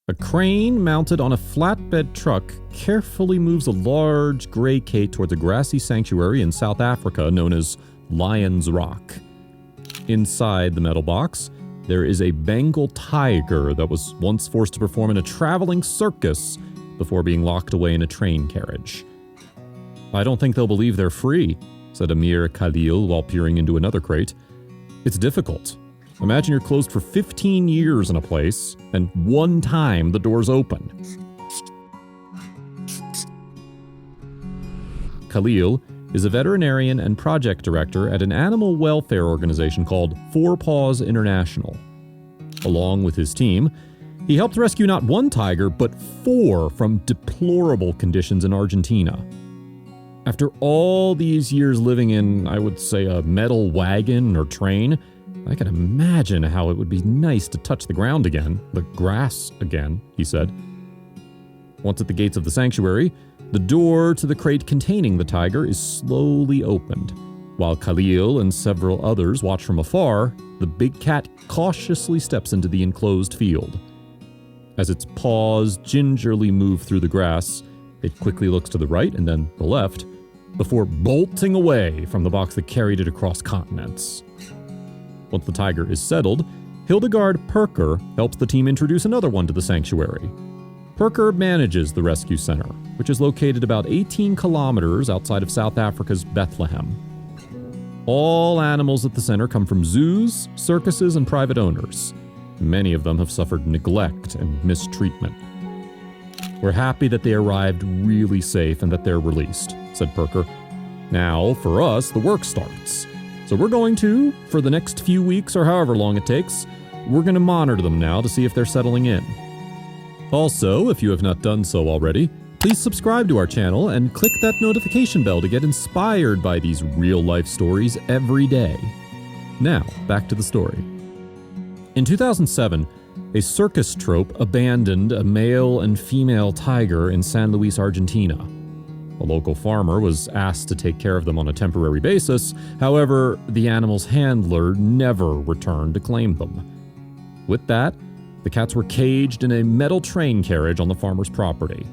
A crane mounted on a flatbed truck carefully moves a large gray kate towards a grassy sanctuary in South Africa known as Lion's Rock. Inside the metal box, there is a Bengal tiger that was once forced to perform in a traveling circus before being locked away in a train carriage. "I don't think they'll believe they're free," said Amir Khalil while peering into another crate. "It's difficult. Imagine you're closed for 15 years in a place, and one time the doors open." Khalil is a veterinarian and project director at an animal welfare organization called FOUR PAWS International. Along with his team, he helped rescue not one tiger, but 4 from deplorable conditions in Argentina. After all these years living in, I would say, a metal wagon or train, I can imagine how it would be nice to touch the ground again, the grass again, he said. Once at the gates of the sanctuary, the door to the crate containing the tiger is slowly opened. While Khalil and several others watch from afar, the big cat cautiously steps into the enclosed field. As its paws gingerly move through the grass, it quickly looks to the right and then the left, before bolting away from the box that carried it across continents. Once the tiger is settled, Hildegard Perker helps the team introduce another one to the sanctuary. Perker manages the rescue center, which is located about 18 kilometers outside of South Africa's Bethlehem. All animals at the center come from zoos, circuses, and private owners. Many of them have suffered neglect and mistreatment. "We're happy that they arrived really safe and that they're released," said Perker. "Now, for us, the work starts. So we're going to, for the next few weeks or however long it takes, we're going to monitor them now to see if they're settling in. Also, if you have not done so already, please subscribe to our channel and click that notification bell to get inspired by these real-life stories every day." Now, back to the story. In 2007, a circus troupe abandoned a male and female tiger in San Luis, Argentina. A local farmer was asked to take care of them on a temporary basis. However, the animal's handler never returned to claim them. With that, the cats were caged in a metal train carriage on the farmer's property.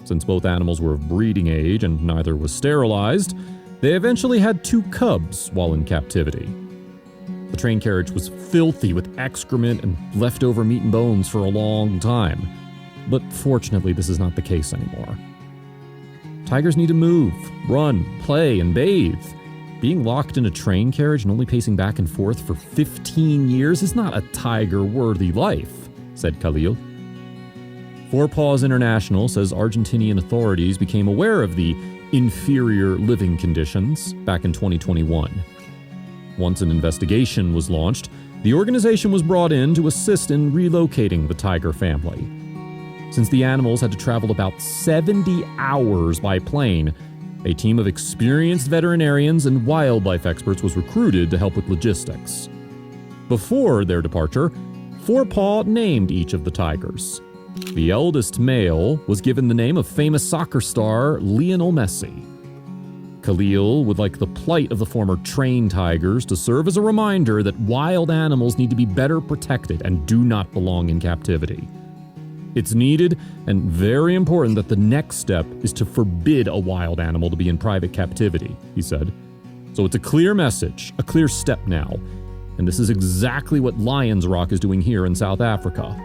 Since both animals were of breeding age and neither was sterilized, they eventually had 2 cubs while in captivity. The train carriage was filthy with excrement and leftover meat and bones for a long time. But fortunately, this is not the case anymore. Tigers need to move, run, play, and bathe. Being locked in a train carriage and only pacing back and forth for 15 years is not a tiger-worthy life, said Khalil. FOUR PAWS International says Argentinian authorities became aware of the inferior living conditions back in 2021. Once an investigation was launched, the organization was brought in to assist in relocating the tiger family. Since the animals had to travel about 70 hours by plane, a team of experienced veterinarians and wildlife experts was recruited to help with logistics. Before their departure, FOUR PAW named each of the tigers. The eldest male was given the name of famous soccer star Lionel Messi. Khalil would like the plight of the former train tigers to serve as a reminder that wild animals need to be better protected and do not belong in captivity. It's needed and very important that the next step is to forbid a wild animal to be in private captivity, he said. So it's a clear message, a clear step now. And this is exactly what Lion's Rock is doing here in South Africa.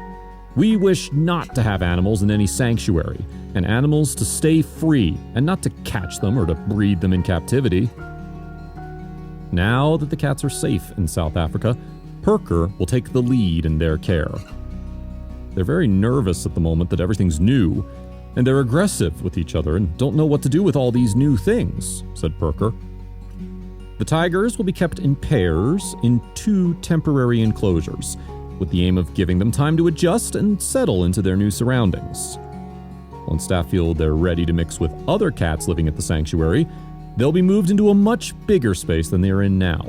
We wish not to have animals in any sanctuary, and animals to stay free and not to catch them or to breed them in captivity. Now that the cats are safe in South Africa, Perker will take the lead in their care. They're very nervous at the moment that everything's new, and they're aggressive with each other and don't know what to do with all these new things, said Perker. The tigers will be kept in pairs in 2 temporary enclosures, with the aim of giving them time to adjust and settle into their new surroundings. Once staff feel they're ready to mix with other cats living at the sanctuary, they'll be moved into a much bigger space than they are in now.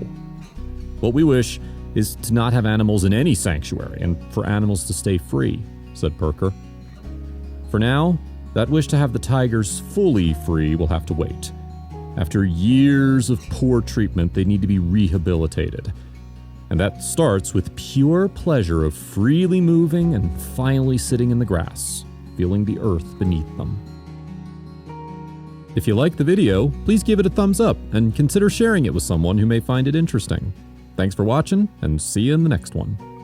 What we wish is to not have animals in any sanctuary and for animals to stay free, said Perker. For now, that wish to have the tigers fully free will have to wait. After years of poor treatment, they need to be rehabilitated. And that starts with pure pleasure of freely moving and finally sitting in the grass, feeling the earth beneath them. If you like the video, please give it a thumbs up and consider sharing it with someone who may find it interesting. Thanks for watching, and see you in the next one.